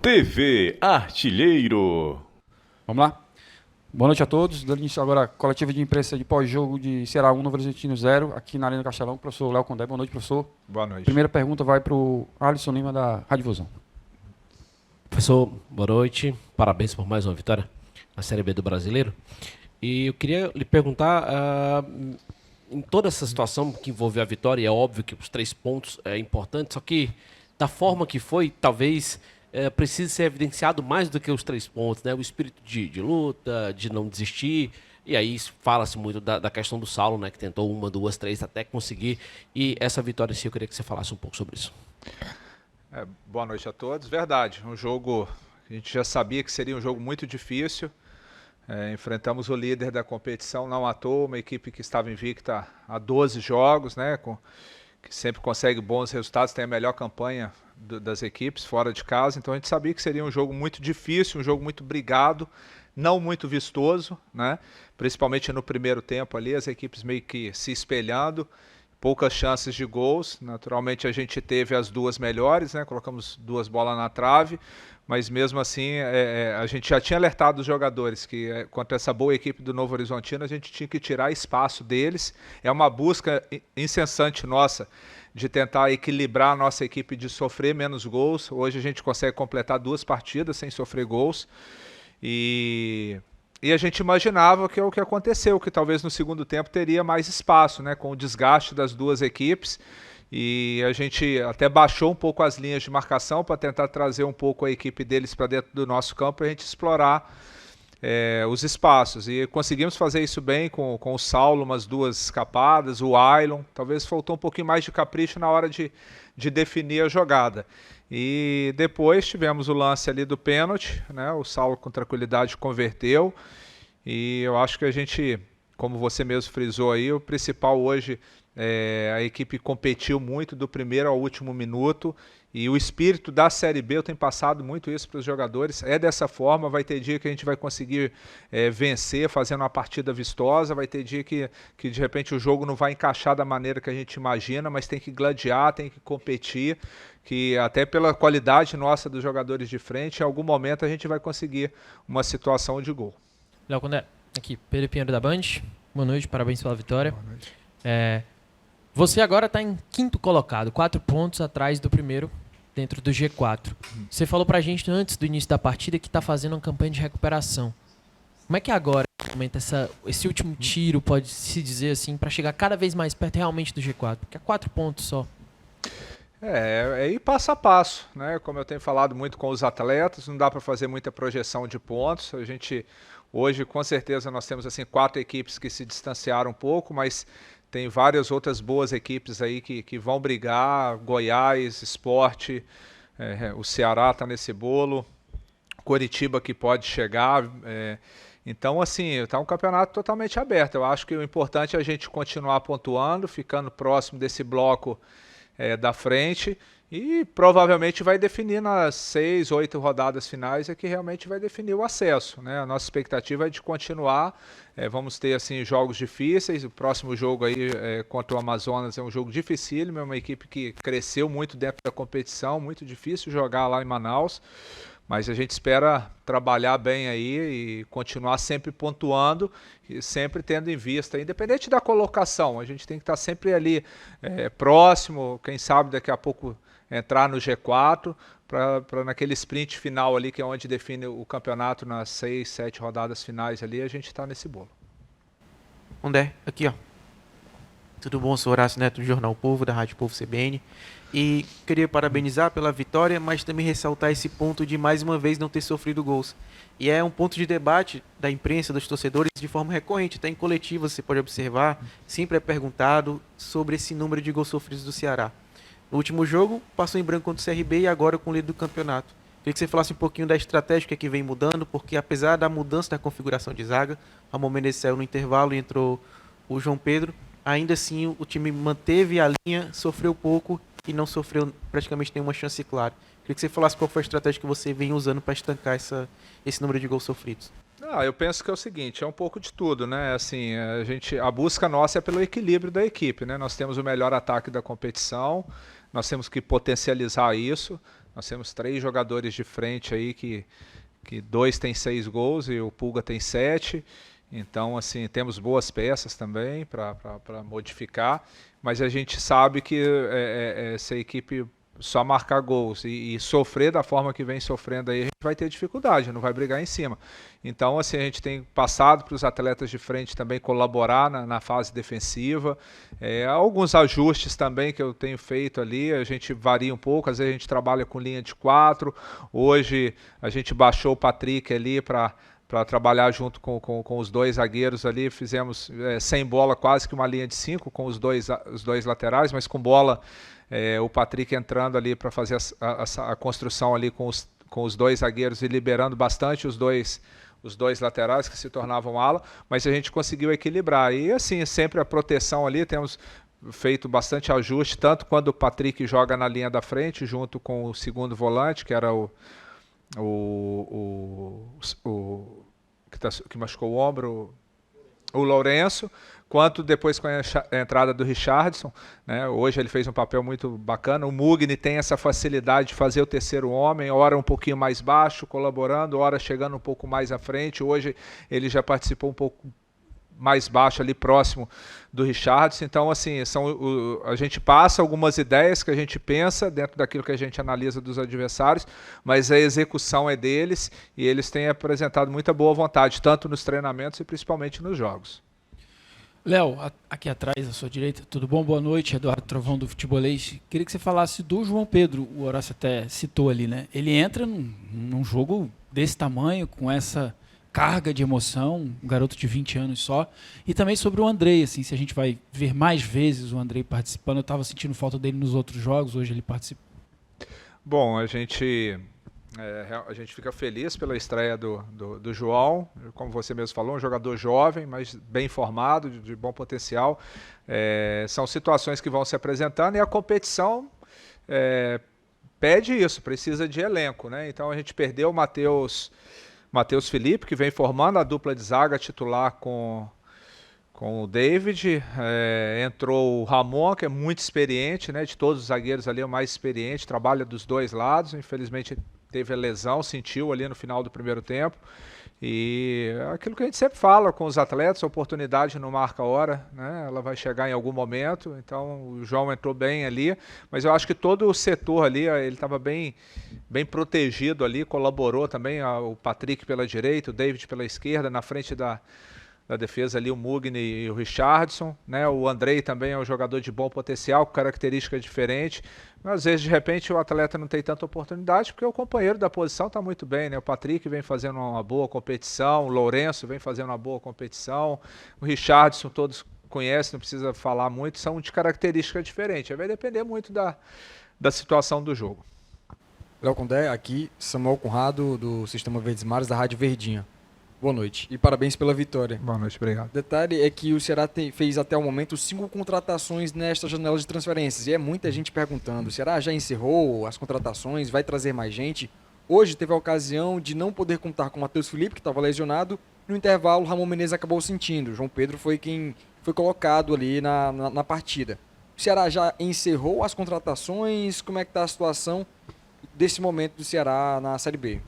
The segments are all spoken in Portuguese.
TV Artilheiro. Vamos lá? Boa noite a todos. Dando início agora a coletiva de imprensa de pós-jogo de Ceará 1, Novo Horizontino 0, aqui na Arena Castelão. Professor Léo Condé. Boa noite, professor. Boa noite. Primeira pergunta vai para o Alisson Lima, da Rádio Fusão. Professor, boa noite. Parabéns por mais uma vitória na Série B do Brasileiro. E eu queria lhe perguntar, em toda essa situação que envolveu a vitória, é óbvio que os 3 pontos é importante, só que da forma que foi, talvez precise ser evidenciado mais do que os 3 pontos, né? O espírito de luta, de não desistir. E aí fala-se muito da questão do Saulo, né? Que tentou 1, 2, 3 até conseguir. E essa vitória em si, eu queria que você falasse um pouco sobre isso. Boa noite a todos. Verdade, um jogo que a gente já sabia que seria um jogo muito difícil. Enfrentamos o líder da competição, não à toa, uma equipe que estava invicta há 12 jogos, né? Que sempre consegue bons resultados, tem a melhor campanha das equipes fora de casa. Então a gente sabia que seria um jogo muito difícil, um jogo muito brigado, não muito vistoso, né? Principalmente no primeiro tempo ali, as equipes meio que se espelhando. Poucas chances de gols, naturalmente a gente teve as 2 melhores, né? Colocamos 2 bolas na trave, mas mesmo assim a gente já tinha alertado os jogadores que contra essa boa equipe do Novo Horizontino a gente tinha que tirar espaço deles. É uma busca incessante nossa de tentar equilibrar a nossa equipe, de sofrer menos gols. Hoje a gente consegue completar 2 partidas sem sofrer gols e a gente imaginava que é o que aconteceu, que talvez no segundo tempo teria mais espaço, né, com o desgaste das 2 equipes, e a gente até baixou um pouco as linhas de marcação para tentar trazer um pouco a equipe deles para dentro do nosso campo para a gente explorar os espaços, e conseguimos fazer isso bem com o Saulo, umas 2 escapadas, o Ailon, talvez faltou um pouquinho mais de capricho na hora de definir a jogada. E depois tivemos o lance ali do pênalti, né? O Saulo com tranquilidade converteu, e eu acho que a gente, como você mesmo frisou aí, o principal hoje a equipe competiu muito do primeiro ao último minuto, e o espírito da Série B, eu tenho passado muito isso para os jogadores, é dessa forma. Vai ter dia que a gente vai conseguir vencer fazendo uma partida vistosa, vai ter dia que de repente o jogo não vai encaixar da maneira que a gente imagina, mas tem que gladiar, tem que competir, que até pela qualidade nossa dos jogadores de frente, em algum momento a gente vai conseguir uma situação de gol. Léo Condé, aqui, Pedro Pinheiro da Band, boa noite, parabéns pela vitória. Boa noite. Você agora está em 5º colocado, 4 pontos atrás do primeiro, dentro do G4. Você falou pra gente antes do início da partida que está fazendo uma campanha de recuperação. Como é que agora, esse último tiro, pode se dizer assim, para chegar cada vez mais perto realmente do G4? Porque é 4 pontos só. É ir passo a passo, né? Como eu tenho falado muito com os atletas, não dá para fazer muita projeção de pontos. A gente, hoje, com certeza, nós temos assim 4 equipes que se distanciaram um pouco, mas tem várias outras boas equipes aí que vão brigar. Goiás, Sport, o Ceará está nesse bolo, Coritiba que pode chegar. Então, assim, está um campeonato totalmente aberto. Eu acho que o importante é a gente continuar pontuando, ficando próximo desse bloco da frente, e provavelmente vai definir nas 6, 8 rodadas finais que realmente vai definir o acesso, né? A nossa expectativa é de continuar. Vamos ter assim jogos difíceis. O próximo jogo aí contra o Amazonas é um jogo dificílimo, é uma equipe que cresceu muito dentro da competição, muito difícil jogar lá em Manaus, mas a gente espera trabalhar bem aí e continuar sempre pontuando e sempre tendo em vista, independente da colocação, a gente tem que estar sempre ali próximo, quem sabe daqui a pouco entrar no G4, para naquele sprint final ali, que é onde define o campeonato, nas 6, 7 rodadas finais ali, a gente está nesse bolo. Condé, aqui ó. Tudo bom? Sou Horácio Neto do Jornal Povo, da Rádio Povo CBN. E queria parabenizar pela vitória, mas também ressaltar esse ponto de mais uma vez não ter sofrido gols. E é um ponto de debate da imprensa, dos torcedores, de forma recorrente, até em coletiva você pode observar, sempre é perguntado sobre esse número de gols sofridos do Ceará. No último jogo, passou em branco contra o CRB e agora com o líder do campeonato. Queria que você falasse um pouquinho da estratégia que vem mudando, porque apesar da mudança da configuração de zaga, o Ramon Menezes saiu no intervalo e entrou o João Pedro, ainda assim o time manteve a linha, sofreu pouco e não sofreu praticamente nenhuma chance clara. Queria que você falasse qual foi a estratégia que você vem usando para estancar esse número de gols sofridos. Eu penso que é o seguinte, é um pouco de tudo, né? Assim, a busca nossa é pelo equilíbrio da equipe, né? Nós temos o melhor ataque da competição, nós temos que potencializar isso. Nós temos 3 jogadores de frente aí que 2 tem 6 gols e o Pulga tem 7. Então, assim, temos boas peças também para modificar, mas a gente sabe que se a equipe só marcar gols e sofrer da forma que vem sofrendo aí, a gente vai ter dificuldade, não vai brigar em cima. Então, assim, a gente tem passado para os atletas de frente também colaborar na fase defensiva. Alguns ajustes também que eu tenho feito ali, a gente varia um pouco, às vezes a gente trabalha com linha de 4, hoje a gente baixou o Patrick ali para trabalhar junto com os 2 zagueiros ali, fizemos sem bola quase que uma linha de 5 com os dois laterais, mas com bola o Patrick entrando ali para fazer a construção ali com os 2 zagueiros e liberando bastante os dois laterais que se tornavam ala, mas a gente conseguiu equilibrar. E assim, sempre a proteção ali, temos feito bastante ajuste, tanto quando o Patrick joga na linha da frente, junto com o segundo volante, que era que machucou o ombro, o Lourenço, quanto depois com a entrada do Richardson, né? Hoje ele fez um papel muito bacana. O Mugni tem essa facilidade de fazer o terceiro homem, hora um pouquinho mais baixo, colaborando, hora chegando um pouco mais à frente. Hoje ele já participou um pouco mais baixo ali, próximo do Richardson. Então, assim, a gente passa algumas ideias que a gente pensa dentro daquilo que a gente analisa dos adversários, mas a execução é deles e eles têm apresentado muita boa vontade, tanto nos treinamentos e principalmente nos jogos. Léo, aqui atrás, à sua direita, tudo bom? Boa noite, Eduardo Trovão do Futebolês. Queria que você falasse do João Pedro, o Horácio até citou ali, né? Ele entra num jogo desse tamanho, com essa carga de emoção, um garoto de 20 anos só, e também sobre o Andrei, assim, se a gente vai ver mais vezes o Andrei participando. Eu estava sentindo falta dele nos outros jogos, hoje ele participa. Bom, a gente fica feliz pela estreia do João, como você mesmo falou, um jogador jovem, mas bem formado, de bom potencial. São situações que vão se apresentando e a competição pede isso, precisa de elenco, né? Então a gente perdeu o Matheus Felipe, que vem formando a dupla de zaga titular com o David. Entrou o Ramon, que é muito experiente, né? De todos os zagueiros ali é o mais experiente, trabalha dos 2 lados, infelizmente teve a lesão, sentiu ali no final do primeiro tempo. E aquilo que a gente sempre fala com os atletas, a oportunidade não marca a hora, né? Ela vai chegar em algum momento. Então o João entrou bem ali, mas eu acho que todo o setor ali, ele estava bem protegido ali, colaborou também, o Patrick pela direita, o David pela esquerda, na frente da defesa ali o Mugni e o Richardson, né? O Andrei também é um jogador de bom potencial, com característica diferente. Mas às vezes, de repente, o atleta não tem tanta oportunidade, porque o companheiro da posição está muito bem, né? O Patrick vem fazendo uma boa competição, o Lourenço vem fazendo uma boa competição, o Richardson todos conhecem, não precisa falar muito, são de característica diferente. Vai depender muito da situação do jogo. Léo Condé, aqui, Samuel Conrado, do Sistema Verdes Mares, da Rádio Verdinha. Boa noite e parabéns pela vitória. Boa noite, obrigado. Detalhe é que o Ceará fez até o momento 5 contratações nesta janela de transferências. E é muita gente perguntando, o Ceará já encerrou as contratações, vai trazer mais gente? Hoje teve a ocasião de não poder contar com o Matheus Felipe, que estava lesionado. No intervalo, o Ramon Menezes acabou sentindo. O João Pedro foi quem foi colocado ali na partida. O Ceará já encerrou as contratações? Como é que está a situação desse momento do Ceará na Série B?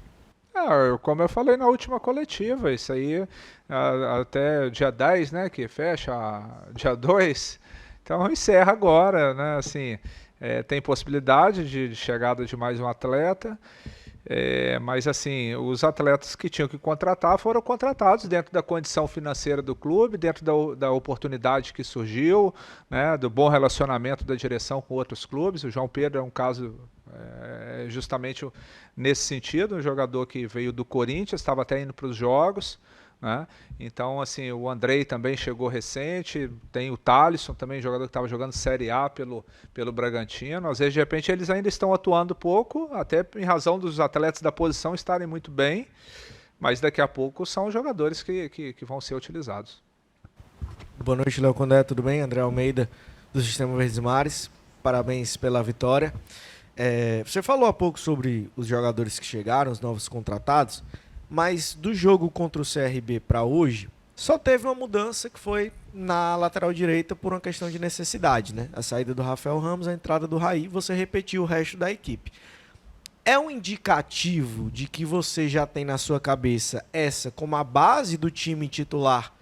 Como eu falei na última coletiva, isso aí até dia 10, né, que fecha dia 2, então encerra agora, né, assim, tem possibilidade de chegada de mais um atleta, mas assim, os atletas que tinham que contratar foram contratados dentro da condição financeira do clube, dentro da oportunidade que surgiu, né, do bom relacionamento da direção com outros clubes. O João Pedro é um caso justamente nesse sentido, um jogador que veio do Corinthians, estava até indo para os jogos, né? Então, assim, o Andrei também chegou recente, tem o Thalisson também, jogador que estava jogando Série A pelo Bragantino. Às vezes, de repente, eles ainda estão atuando pouco, até em razão dos atletas da posição estarem muito bem, mas daqui a pouco são jogadores que vão ser utilizados. Boa noite, Léo Condé, tudo bem? André Almeida, do Sistema Verdes Mares, parabéns pela vitória. Você falou há pouco sobre os jogadores que chegaram, os novos contratados, mas do jogo contra o CRB para hoje, só teve uma mudança que foi na lateral direita por uma questão de necessidade, né? A saída do Rafael Ramos, a entrada do Raí, você repetiu o resto da equipe. é um indicativo de que você já tem na sua cabeça essa como a base do time titular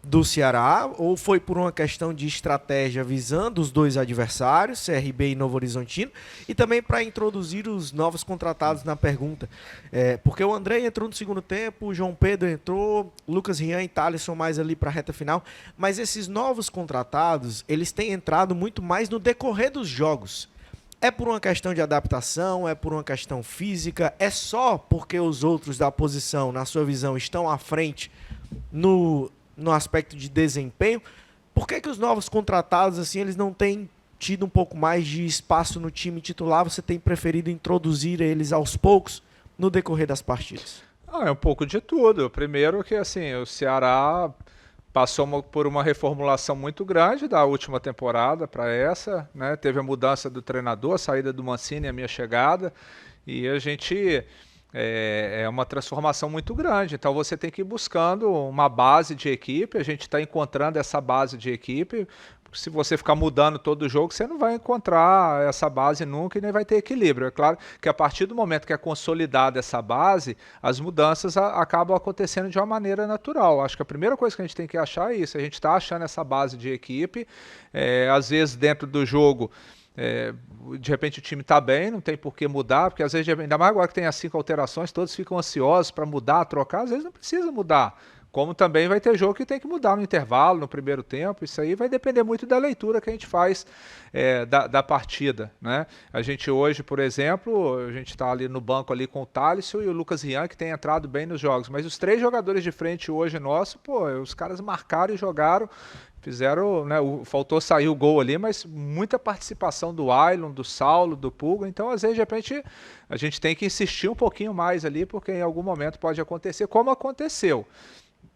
do Ceará, ou foi por uma questão de estratégia visando os dois adversários, CRB e Novo Horizontino, e também para introduzir os novos contratados na pergunta? Porque o André entrou no segundo tempo, o João Pedro entrou, Lucas Rian e Thalisson mais ali para a reta final, mas esses novos contratados, eles têm entrado muito mais no decorrer dos jogos. É por uma questão de adaptação, é por uma questão física, é só porque os outros da posição, na sua visão, estão à frente no aspecto de desempenho? Por que os novos contratados, assim, eles não têm tido um pouco mais de espaço no time titular? Você tem preferido introduzir eles aos poucos no decorrer das partidas? É um pouco de tudo. Primeiro que, assim, o Ceará passou por uma reformulação muito grande da última temporada para essa, né? Teve a mudança do treinador, a saída do Mancini e a minha chegada, e a gente... É uma transformação muito grande, então você tem que ir buscando uma base de equipe, a gente está encontrando essa base de equipe, porque se você ficar mudando todo o jogo, você não vai encontrar essa base nunca e nem vai ter equilíbrio. É claro que a partir do momento que é consolidada essa base, as mudanças acabam acontecendo de uma maneira natural. Acho que a primeira coisa que a gente tem que achar é isso, a gente está achando essa base de equipe, às vezes dentro do jogo, de repente o time está bem, não tem por que mudar, porque às vezes, ainda mais agora que tem as 5 alterações, todos ficam ansiosos para mudar, trocar, às vezes não precisa mudar. Como também vai ter jogo que tem que mudar no intervalo, no primeiro tempo, isso aí vai depender muito da leitura que a gente faz da partida, né? A gente hoje, por exemplo, a gente está ali no banco ali com o Thalisson e o Lucas Rian, que tem entrado bem nos jogos, mas os 3 jogadores de frente hoje nosso, os caras marcaram e jogaram, fizeram, né, faltou sair o gol ali, mas muita participação do Ailon, do Saulo, do Pulga, então às vezes de repente a gente tem que insistir um pouquinho mais ali, porque em algum momento pode acontecer, como aconteceu.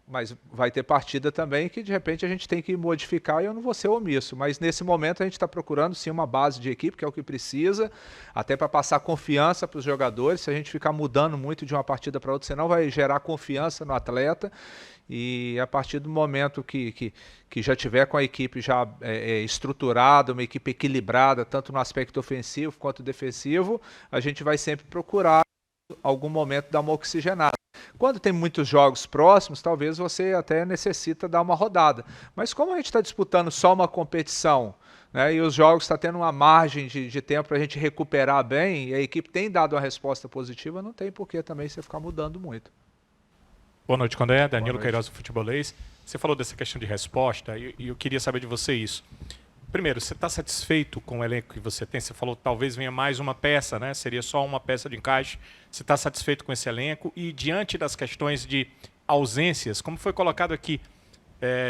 Mas vai ter partida também que de repente a gente tem que modificar e eu não vou ser omisso. Mas nesse momento a gente está procurando sim uma base de equipe, que é o que precisa, até para passar confiança para os jogadores. Se a gente ficar mudando muito de uma partida para outra, senão vai gerar confiança no atleta. E a partir do momento que já tiver com a equipe já estruturada, uma equipe equilibrada, tanto no aspecto ofensivo quanto defensivo, a gente vai sempre procurar algum momento dar uma oxigenada. Quando tem muitos jogos próximos, talvez você até necessita dar uma rodada. Mas como a gente está disputando só uma competição, né, e os jogos estão tendo uma margem de tempo para a gente recuperar bem, e a equipe tem dado uma resposta positiva, não tem por que também você ficar mudando muito. Boa noite, Condé. Danilo Queiroz, do Futebolês. Você falou dessa questão de resposta e eu queria saber de você isso. Primeiro, você está satisfeito com o elenco que você tem? Você falou que talvez venha mais uma peça, né? Seria só uma peça de encaixe. Você está satisfeito com esse elenco? E diante das questões de ausências, como foi colocado aqui,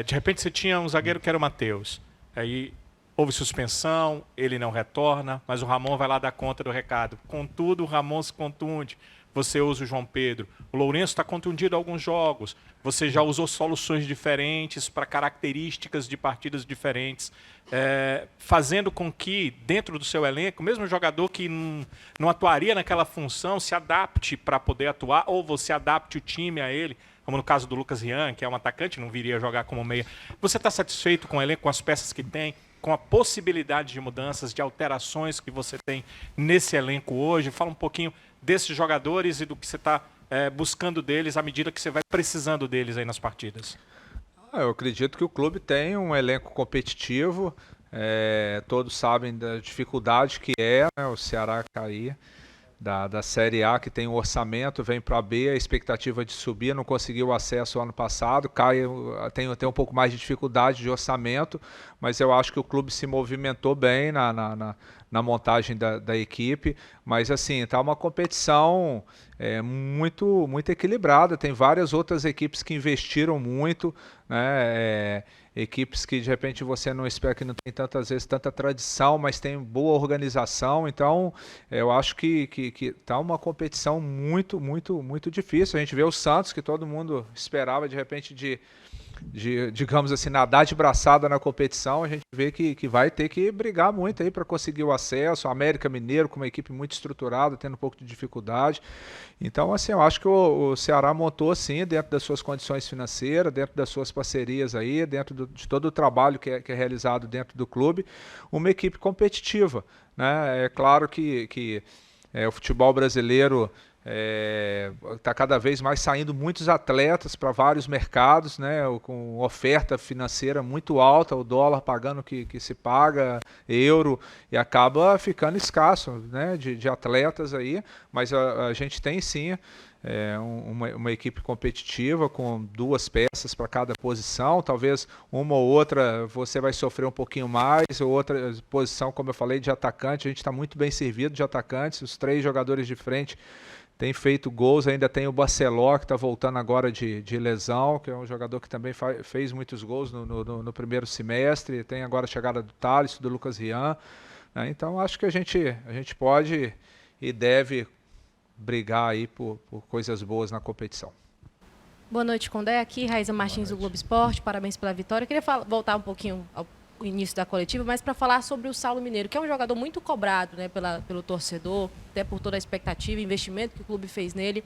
de repente você tinha um zagueiro que era o Matheus. Aí houve suspensão, ele não retorna, mas o Ramon vai lá dar conta do recado. Contudo, o Ramon se contunde. Você usa o João Pedro. O Lourenço está contundido em alguns jogos. Você já usou soluções diferentes para características de partidas diferentes, fazendo com que, dentro do seu elenco, mesmo o jogador que não atuaria naquela função se adapte para poder atuar, ou você adapte o time a ele, como no caso do Lucas Rian, que é um atacante, não viria jogar como meia. Você está satisfeito com o elenco, com as peças que tem, com a possibilidade de mudanças, de alterações que você tem nesse elenco hoje? Fala um pouquinho desses jogadores e do que você está buscando deles à medida que você vai precisando deles aí nas partidas. Eu acredito que o clube tem um elenco competitivo, todos sabem da dificuldade que né, o Ceará cair da Série A, que tem um orçamento, vem para a B, a expectativa de subir, não conseguiu acesso ano passado, tem um pouco mais de dificuldade de orçamento, mas eu acho que o clube se movimentou bem na montagem da equipe, mas assim, está uma competição muito, muito equilibrada, tem várias outras equipes que investiram muito, né, equipes que de repente você não espera, que não tem tantas vezes tanta tradição, mas tem boa organização, então eu acho que está uma competição muito, muito, muito difícil. A gente vê o Santos, que todo mundo esperava de repente de digamos assim, nadar de braçada na competição, a gente vê que vai ter que brigar muito aí para conseguir o acesso. O América Mineiro com uma equipe muito estruturada, tendo um pouco de dificuldade. Então, assim, eu acho que o Ceará montou, sim, dentro das suas condições financeiras, dentro das suas parcerias aí, dentro de todo o trabalho que é realizado dentro do clube, uma equipe competitiva, né? É claro que O futebol brasileiro está cada vez mais saindo muitos atletas para vários mercados, né, com oferta financeira muito alta, o dólar pagando o que se paga, euro, e acaba ficando escasso, né, de atletas aí, mas a gente tem sim uma equipe competitiva com 2 peças para cada posição, talvez uma ou outra você vai sofrer um pouquinho mais, ou outra posição, como eu falei, de atacante, a gente está muito bem servido de atacantes, os 3 jogadores de frente tem feito gols, ainda tem o Barceló, que está voltando agora de lesão, que é um jogador que também fez muitos gols no primeiro semestre, tem agora a chegada do Thales, do Lucas Rian, né? Então acho que a gente pode e deve brigar aí por coisas boas na competição. Boa noite, Condé. Aqui, Raíza Martins do Globo Esporte, parabéns pela vitória. Eu queria voltar um pouquinho ao início da coletiva, mas para falar sobre o Saulo Mineiro, que é um jogador muito cobrado, né, pelo torcedor, até por toda a expectativa, investimento que o clube fez nele.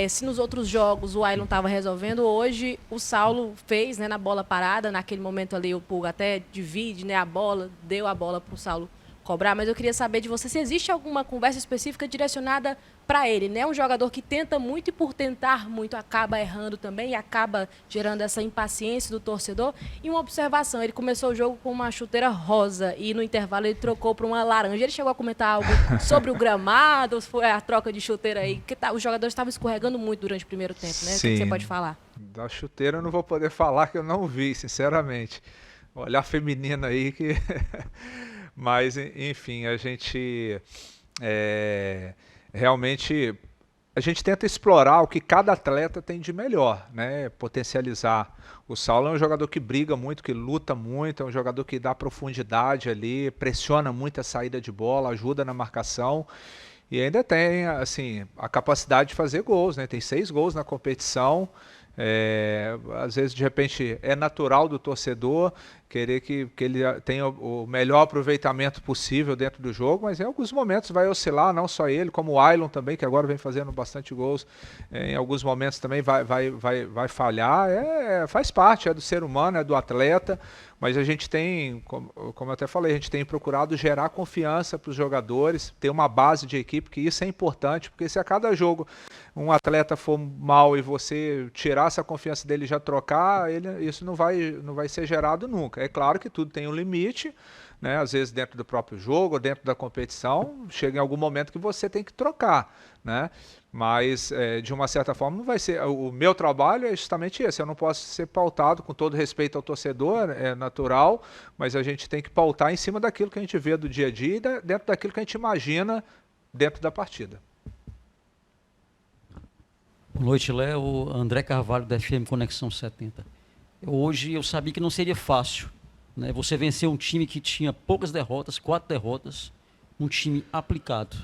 Se nos outros jogos o Ailon estava resolvendo, hoje o Saulo fez, né, na bola parada, naquele momento ali o Pulga até divide, né, a bola, deu a bola para o Saulo cobrar, mas eu queria saber de você se existe alguma conversa específica direcionada para ele, né? Um jogador que tenta muito e por tentar muito acaba errando também e acaba gerando essa impaciência do torcedor. E uma observação, ele começou o jogo com uma chuteira rosa e no intervalo ele trocou para uma laranja. Ele chegou a comentar algo sobre o gramado, foi a troca de chuteira aí, porque os jogadores estavam escorregando muito durante o primeiro tempo, né? Sim. O que você pode falar? Da chuteira eu não vou poder falar que eu não vi, sinceramente. Olhar feminino aí que... Mas, enfim, a gente realmente a gente tenta explorar o que cada atleta tem de melhor, né? Potencializar. O Saulo é um jogador que briga muito, que luta muito, é um jogador que dá profundidade ali, pressiona muito a saída de bola, ajuda na marcação e ainda tem assim, a capacidade de fazer gols, né? Tem 6 gols na competição. Às vezes, de repente, é natural do torcedor querer que ele tenha o melhor aproveitamento possível dentro do jogo, mas em alguns momentos vai oscilar, não só ele, como o Ailon também, que agora vem fazendo bastante gols, em alguns momentos também vai falhar, faz parte, é do ser humano, é do atleta, mas a gente tem, como eu até falei, a gente tem procurado gerar confiança para os jogadores, ter uma base de equipe, que isso é importante, porque se a cada jogo um atleta for mal e você tirar essa confiança dele e já trocar, isso não vai ser gerado nunca. É claro que tudo tem um limite, né? Às vezes dentro do próprio jogo, dentro da competição, chega em algum momento que você tem que trocar, né? Mas de uma certa forma não vai ser. O meu trabalho é justamente esse, eu não posso ser pautado, com todo respeito ao torcedor, é natural, mas a gente tem que pautar em cima daquilo que a gente vê do dia a dia e dentro daquilo que a gente imagina dentro da partida. Boa noite, Léo. André Carvalho, da FM Conexão 70. Hoje eu sabia que não seria fácil, né? Você venceu um time que tinha poucas derrotas, 4 derrotas, um time aplicado,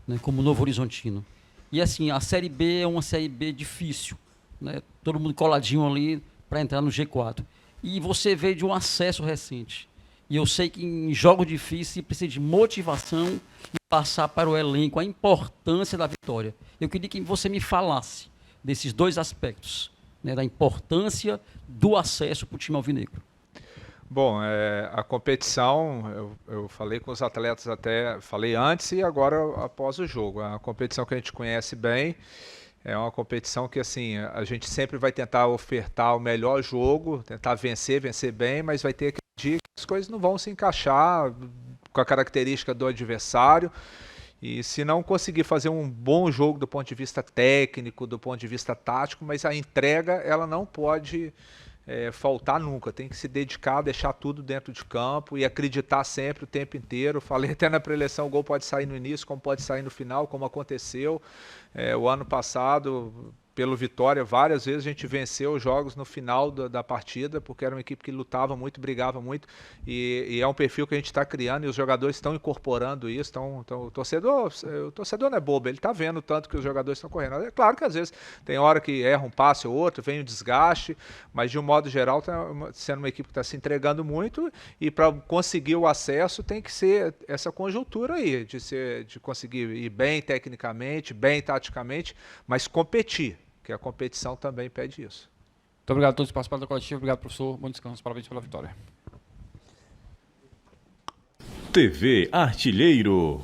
né? Como o Novo Horizontino. E assim, a Série B é uma Série B difícil, né? Todo mundo coladinho ali para entrar no G4. E você veio de um acesso recente. E eu sei que em jogos difíceis precisa de motivação e passar para o elenco a importância da vitória. Eu queria que você me falasse desses 2 aspectos, né, da importância do acesso para o time alvinegro. Bom, a competição, eu falei com os atletas até, falei antes e agora após o jogo. A competição que a gente conhece bem, é uma competição que assim, a gente sempre vai tentar ofertar o melhor jogo, tentar vencer bem, mas vai ter aquele dia que as coisas não vão se encaixar com a característica do adversário. E se não conseguir fazer um bom jogo do ponto de vista técnico, do ponto de vista tático, mas a entrega ela não pode faltar nunca. Tem que se dedicar, deixar tudo dentro de campo e acreditar sempre o tempo inteiro. Falei até na pré-eleição, o gol pode sair no início, como pode sair no final, como aconteceu. O ano passado, pelo Vitória, várias vezes a gente venceu os jogos no final da partida, porque era uma equipe que lutava muito, brigava muito, e é um perfil que a gente está criando e os jogadores estão incorporando isso. Então, o torcedor não é bobo, ele está vendo tanto que os jogadores estão correndo. É claro que às vezes tem hora que erra um passe ou outro, vem um desgaste, mas de um modo geral está sendo uma equipe que está se entregando muito, e para conseguir o acesso tem que ser essa conjuntura aí, de conseguir ir bem tecnicamente, bem taticamente, mas competir, que a competição também pede isso. Muito obrigado a todos que participaram da coletiva. Obrigado, professor. Bom descanso. Parabéns pela vitória. TV Artilheiro.